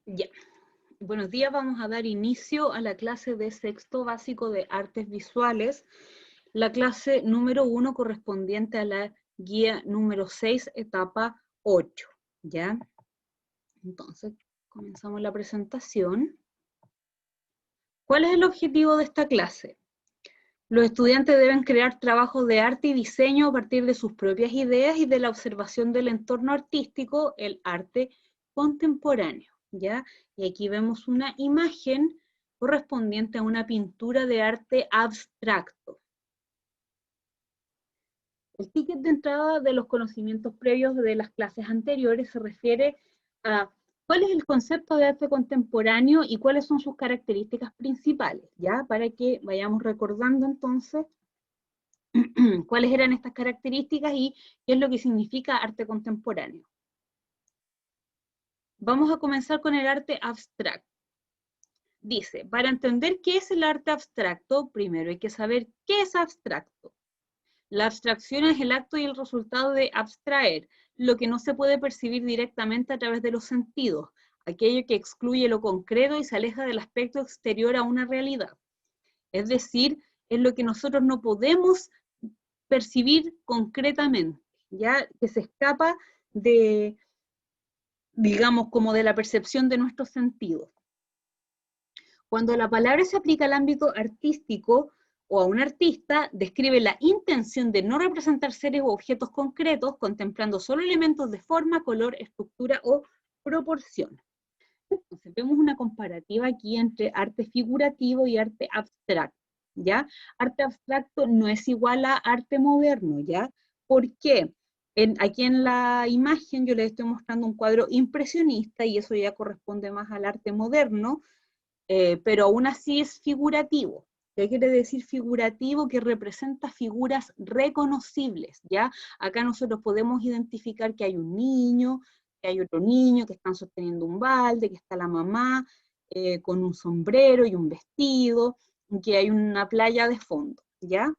Ya, buenos días, vamos a dar inicio a la clase de sexto básico de artes visuales, la clase número 1 correspondiente a la guía número 6, etapa 8, ¿ya? Entonces, comenzamos la presentación. ¿Cuál es el objetivo de esta clase? Los estudiantes deben crear trabajos de arte y diseño a partir de sus propias ideas y de la observación del entorno artístico, el arte contemporáneo, ¿ya? Y aquí vemos una imagen correspondiente a una pintura de arte abstracto. El ticket de entrada de los conocimientos previos de las clases anteriores se refiere a cuál es el concepto de arte contemporáneo y cuáles son sus características principales, ¿ya? Para que vayamos recordando entonces cuáles eran estas características y qué es lo que significa arte contemporáneo. Vamos a comenzar con el arte abstracto. Dice, para entender qué es el arte abstracto, primero hay que saber qué es abstracto. La abstracción es el acto y el resultado de abstraer, lo que no se puede percibir directamente a través de los sentidos, aquello que excluye lo concreto y se aleja del aspecto exterior a una realidad. Es decir, es lo que nosotros no podemos percibir concretamente, ya que se escapa de, digamos, como de la percepción de nuestros sentidos. Cuando la palabra se aplica al ámbito artístico o a un artista, describe la intención de no representar seres u objetos concretos, contemplando solo elementos de forma, color, estructura o proporción. Entonces, vemos una comparativa aquí entre arte figurativo y arte abstracto, ¿ya? Arte abstracto no es igual a arte moderno, ¿ya? ¿Por qué? Aquí en la imagen yo les estoy mostrando un cuadro impresionista y eso ya corresponde más al arte moderno, pero aún así es figurativo. ¿Qué quiere decir figurativo? Que representa figuras reconocibles, ¿ya? Acá nosotros podemos identificar que hay un niño, que hay otro niño, que están sosteniendo un balde, que está la mamá con un sombrero y un vestido, que hay una playa de fondo, ¿ya?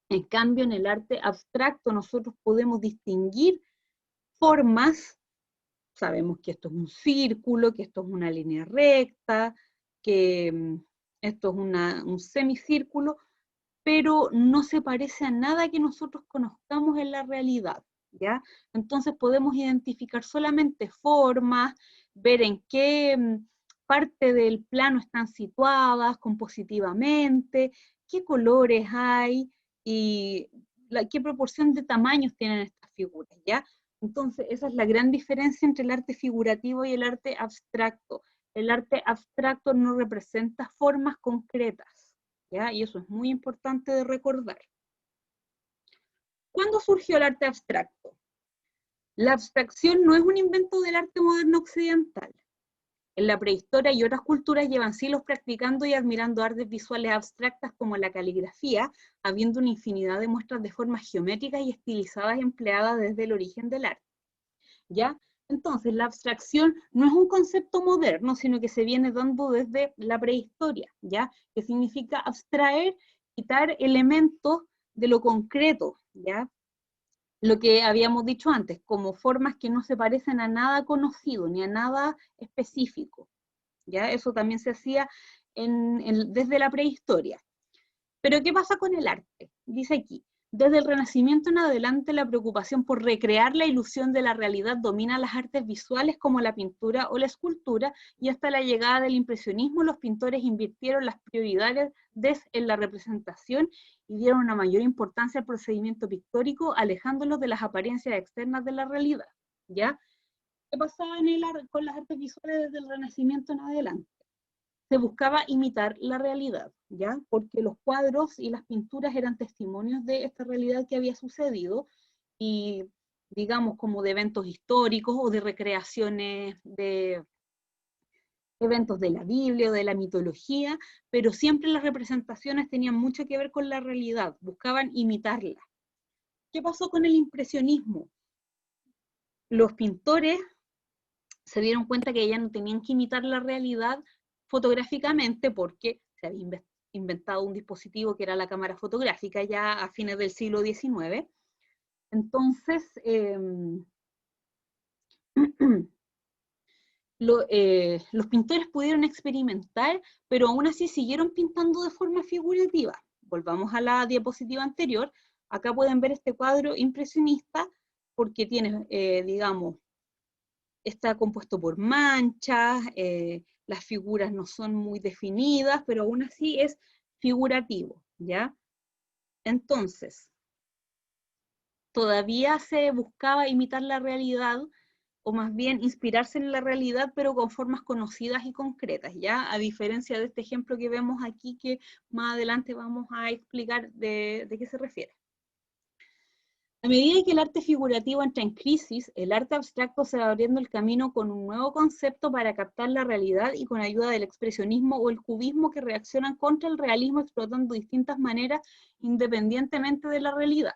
En cambio, en el arte abstracto nosotros podemos distinguir formas. Sabemos que esto es un círculo, que esto es una línea recta, que esto es un semicírculo, pero no se parece a nada que nosotros conozcamos en la realidad, ¿ya? Entonces podemos identificar solamente formas, ver en qué parte del plano están situadas compositivamente, qué colores hay y qué proporción de tamaños tienen estas figuras, ¿ya? Entonces, esa es la gran diferencia entre el arte figurativo y el arte abstracto. El arte abstracto no representa formas concretas, ¿ya? Y eso es muy importante de recordar. ¿Cuándo surgió el arte abstracto? La abstracción no es un invento del arte moderno occidental. En la prehistoria y otras culturas llevan siglos practicando y admirando artes visuales abstractas como la caligrafía, habiendo una infinidad de muestras de formas geométricas y estilizadas empleadas desde el origen del arte, ¿ya? Entonces, la abstracción no es un concepto moderno, sino que se viene dando desde la prehistoria, ¿ya? Que significa abstraer, quitar elementos de lo concreto, ¿ya? Lo que habíamos dicho antes, como formas que no se parecen a nada conocido, ni a nada específico, ¿ya? Eso también se hacía desde la prehistoria. Pero ¿qué pasa con el arte? Dice aquí, desde el Renacimiento en adelante la preocupación por recrear la ilusión de la realidad domina las artes visuales como la pintura o la escultura, y hasta la llegada del impresionismo los pintores invirtieron las prioridades en la representación y dieron una mayor importancia al procedimiento pictórico, alejándolos de las apariencias externas de la realidad, ¿ya? ¿Qué pasaba con las artes visuales desde el Renacimiento en adelante? Se buscaba imitar la realidad, ¿ya? Porque los cuadros y las pinturas eran testimonios de esta realidad que había sucedido y, digamos, como de eventos históricos o de recreaciones de eventos de la Biblia o de la mitología, pero siempre las representaciones tenían mucho que ver con la realidad, buscaban imitarla. ¿Qué pasó con el impresionismo? Los pintores se dieron cuenta que ya no tenían que imitar la realidad fotográficamente porque se había inventado un dispositivo que era la cámara fotográfica ya a fines del siglo XIX. Entonces, los pintores pudieron experimentar, pero aún así siguieron pintando de forma figurativa. Volvamos a la diapositiva anterior. Acá pueden ver este cuadro impresionista, porque tiene, digamos, está compuesto por manchas, las figuras no son muy definidas, pero aún así es figurativo, ¿ya? Entonces, todavía se buscaba imitar la realidad, o más bien inspirarse en la realidad, pero con formas conocidas y concretas, ¿ya? A diferencia de este ejemplo que vemos aquí, que más adelante vamos a explicar de qué se refiere. A medida que el arte figurativo entra en crisis, el arte abstracto se va abriendo el camino con un nuevo concepto para captar la realidad y con ayuda del expresionismo o el cubismo que reaccionan contra el realismo explotando distintas maneras independientemente de la realidad.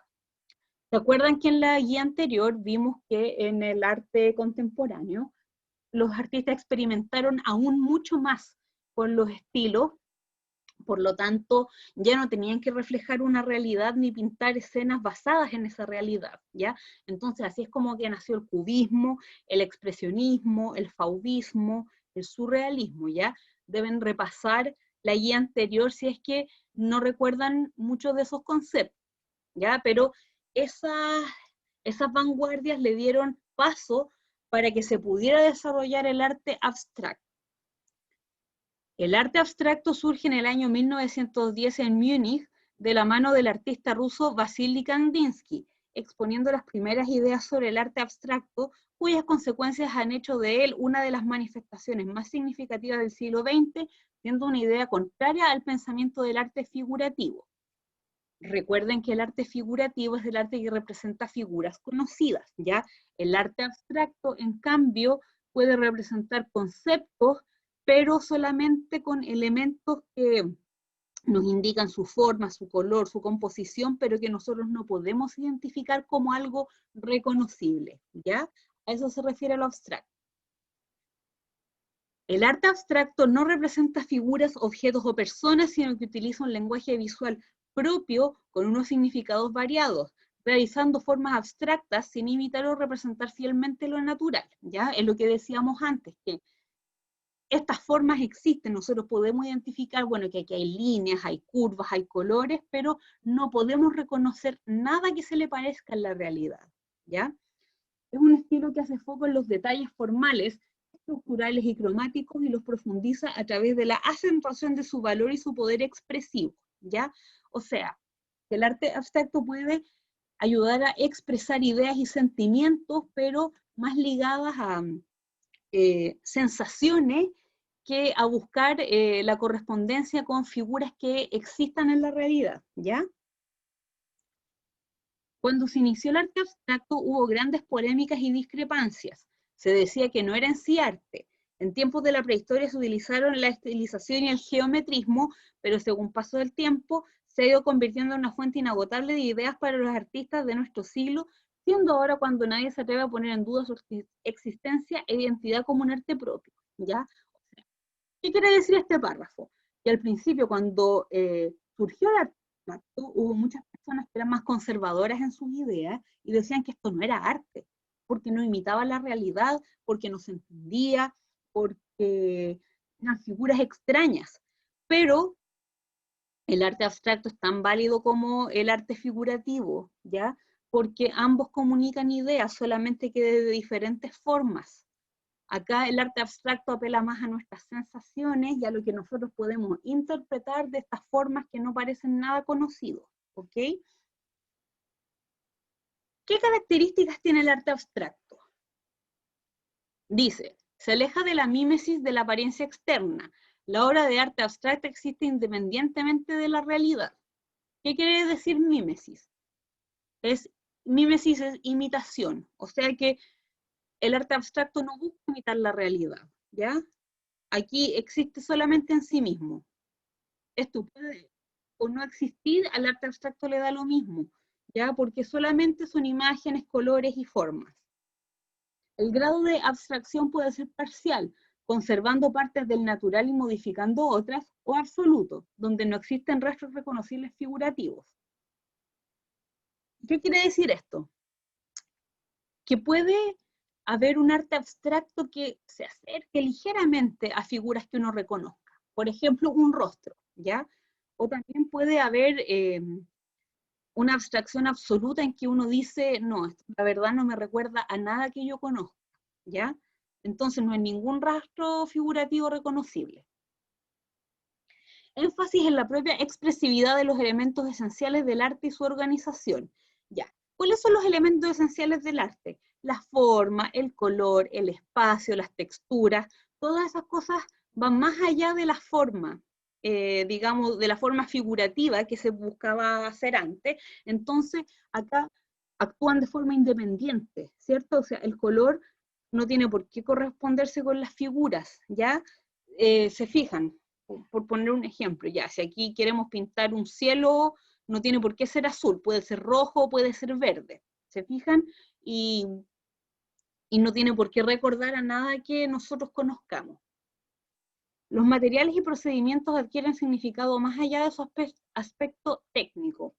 ¿Se acuerdan que en la guía anterior vimos que en el arte contemporáneo los artistas experimentaron aún mucho más con los estilos? Por lo tanto, ya no tenían que reflejar una realidad ni pintar escenas basadas en esa realidad, ¿ya? Entonces, así es como que nació el cubismo, el expresionismo, el fauvismo, el surrealismo, ¿ya? Deben repasar la guía anterior si es que no recuerdan muchos de esos conceptos, ¿ya? Pero esas vanguardias le dieron paso para que se pudiera desarrollar el arte abstracto. El arte abstracto surge en el año 1910 en Múnich de la mano del artista ruso Vasily Kandinsky, exponiendo las primeras ideas sobre el arte abstracto, cuyas consecuencias han hecho de él una de las manifestaciones más significativas del siglo XX, siendo una idea contraria al pensamiento del arte figurativo. Recuerden que el arte figurativo es el arte que representa figuras conocidas, ¿ya? El arte abstracto, en cambio, puede representar conceptos, pero solamente con elementos que nos indican su forma, su color, su composición, pero que nosotros no podemos identificar como algo reconocible, ¿ya? A eso se refiere lo abstracto. El arte abstracto no representa figuras, objetos o personas, sino que utiliza un lenguaje visual propio con unos significados variados, realizando formas abstractas sin imitar o representar fielmente lo natural, ¿ya? Es lo que decíamos antes, que estas formas existen, nosotros podemos identificar, bueno, que aquí hay líneas, hay curvas, hay colores, pero no podemos reconocer nada que se le parezca en la realidad, ¿ya? Es un estilo que hace foco en los detalles formales, estructurales y cromáticos y los profundiza a través de la acentuación de su valor y su poder expresivo, ¿ya? O sea, el arte abstracto puede ayudar a expresar ideas y sentimientos, pero más ligadas a sensaciones que a buscar la correspondencia con figuras que existan en la realidad, ¿ya? Cuando se inició el arte abstracto hubo grandes polémicas y discrepancias. Se decía que no era en sí arte. En tiempos de la prehistoria se utilizaron la estilización y el geometrismo, pero según pasó el tiempo se ha ido convirtiendo en una fuente inagotable de ideas para los artistas de nuestro siglo, siendo ahora cuando nadie se atreve a poner en duda su existencia e identidad como un arte propio, ¿ya? ¿Qué quiere decir este párrafo? Que al principio, cuando surgió el arte abstracto, hubo muchas personas que eran más conservadoras en sus ideas y decían que esto no era arte, porque no imitaba la realidad, porque no se entendía, porque eran figuras extrañas. Pero el arte abstracto es tan válido como el arte figurativo, ¿ya? Porque ambos comunican ideas, solamente que de diferentes formas. Acá el arte abstracto apela más a nuestras sensaciones y a lo que nosotros podemos interpretar de estas formas que no parecen nada conocidos, ¿ok? ¿Qué características tiene el arte abstracto? Dice, se aleja de la mímesis de la apariencia externa. La obra de arte abstracta existe independientemente de la realidad. ¿Qué quiere decir mímesis? Mímesis es imitación, o sea que el arte abstracto no busca imitar la realidad, ¿ya? Aquí existe solamente en sí mismo. Esto puede o no existir, al arte abstracto le da lo mismo, ¿ya? Porque solamente son imágenes, colores y formas. El grado de abstracción puede ser parcial, conservando partes del natural y modificando otras, o absoluto, donde no existen rastros reconocibles figurativos. ¿Qué quiere decir esto? Que puede haber un arte abstracto que se acerque ligeramente a figuras que uno reconozca. Por ejemplo, un rostro, ¿ya? O también puede haber una abstracción absoluta en que uno dice, no, esto la verdad no me recuerda a nada que yo conozca, ¿ya? Entonces no hay ningún rastro figurativo reconocible. Énfasis en la propia expresividad de los elementos esenciales del arte y su organización. Ya, ¿cuáles son los elementos esenciales del arte? La forma, el color, el espacio, las texturas, todas esas cosas van más allá de la forma, digamos, de la forma figurativa que se buscaba hacer antes. Entonces, acá actúan de forma independiente, ¿cierto? O sea, el color no tiene por qué corresponderse con las figuras, ¿ya? Se fijan, por poner un ejemplo, ya, si aquí queremos pintar un cielo, no tiene por qué ser azul, puede ser rojo, puede ser verde, ¿se fijan? Y no tiene por qué recordar a nada que nosotros conozcamos. Los materiales y procedimientos adquieren significado más allá de su aspecto técnico.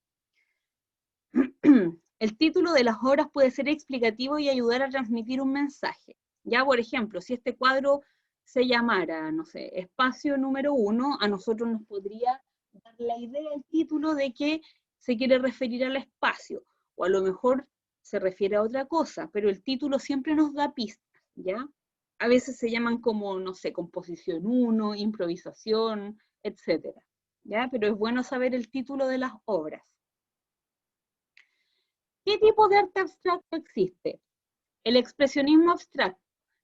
El título de las obras puede ser explicativo y ayudar a transmitir un mensaje. Ya, por ejemplo, si este cuadro se llamara, no sé, espacio número 1, a nosotros nos podría dar la idea, el título de que se quiere referir al espacio, o a lo mejor se refiere a otra cosa, pero el título siempre nos da pistas, ¿ya? A veces se llaman como, no sé, composición 1, improvisación, etcétera, ¿ya? Pero es bueno saber el título de las obras. ¿Qué tipo de arte abstracto existe? El expresionismo abstracto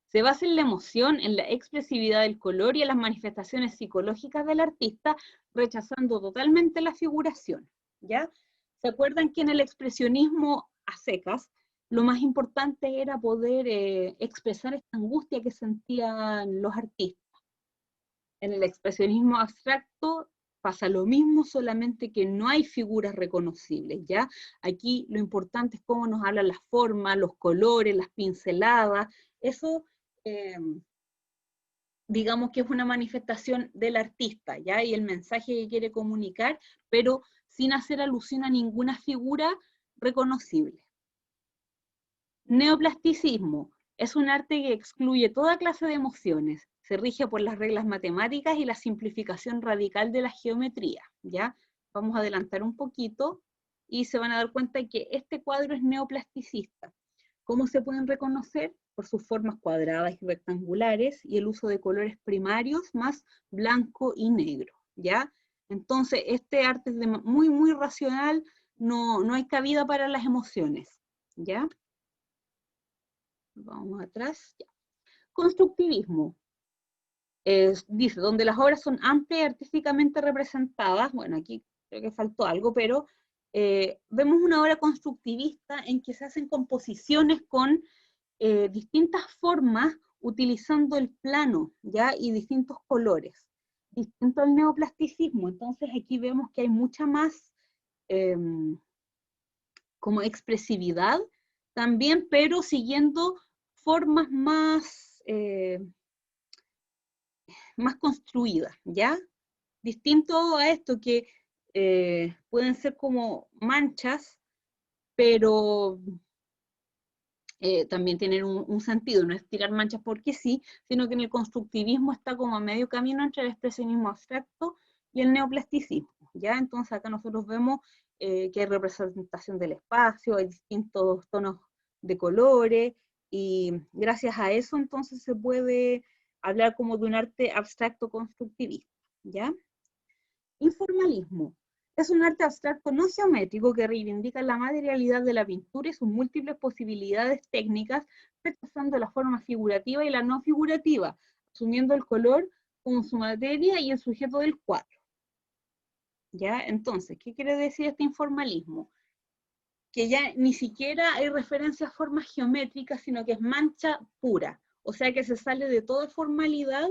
se basa en la emoción, en la expresividad del color y en las manifestaciones psicológicas del artista, rechazando totalmente la figuración, ¿ya? ¿Se acuerdan que en el expresionismo a secas, lo más importante era poder expresar esta angustia que sentían los artistas? En el expresionismo abstracto pasa lo mismo, solamente que no hay figuras reconocibles, ¿ya? Aquí lo importante es cómo nos hablan las formas, los colores, las pinceladas, eso digamos que es una manifestación del artista, ¿ya? Y el mensaje que quiere comunicar, pero sin hacer alusión a ninguna figura reconocible. Neoplasticismo es un arte que excluye toda clase de emociones, se rige por las reglas matemáticas y la simplificación radical de la geometría, ¿ya? Vamos a adelantar un poquito y se van a dar cuenta de que este cuadro es neoplasticista. ¿Cómo se pueden reconocer? Por sus formas cuadradas y rectangulares y el uso de colores primarios más blanco y negro, ¿ya? Entonces, este arte es muy, muy racional, no hay cabida para las emociones, ¿ya? Vamos atrás, ya. Constructivismo. Dice, donde las obras son amplias y artísticamente representadas, bueno, aquí creo que faltó algo, pero vemos una obra constructivista en que se hacen composiciones con distintas formas utilizando el plano, ¿ya? Y distintos colores, distinto al neoplasticismo. Entonces aquí vemos que hay mucha más como expresividad también, pero siguiendo formas más construidas, ¿ya? Distinto a esto que pueden ser como manchas, pero también tienen un sentido, no es tirar manchas porque sí, sino que en el constructivismo está como a medio camino entre el expresionismo abstracto y el neoplasticismo, ¿ya? Entonces acá nosotros vemos que hay representación del espacio, hay distintos tonos de colores, y gracias a eso entonces se puede hablar como de un arte abstracto constructivista, ¿ya? Informalismo. Es un arte abstracto no geométrico que reivindica la materialidad de la pintura y sus múltiples posibilidades técnicas, rechazando la forma figurativa y la no figurativa, asumiendo el color como su materia y el sujeto del cuadro. ¿Ya? Entonces, ¿qué quiere decir este informalismo? Que ya ni siquiera hay referencia a formas geométricas, sino que es mancha pura, o sea que se sale de toda formalidad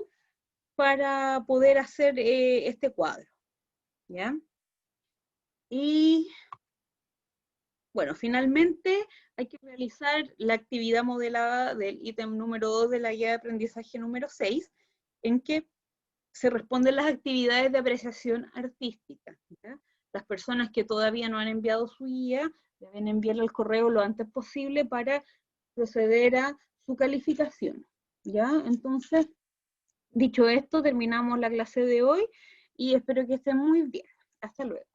para poder hacer este cuadro, ¿ya? Y bueno, finalmente hay que realizar la actividad modelada del ítem número 2 de la guía de aprendizaje número 6, en que se responden las actividades de apreciación artística, ¿ya? Las personas que todavía no han enviado su guía deben enviarle el correo lo antes posible para proceder a su calificación, ¿ya? Entonces, dicho esto, terminamos la clase de hoy y espero que estén muy bien. Hasta luego.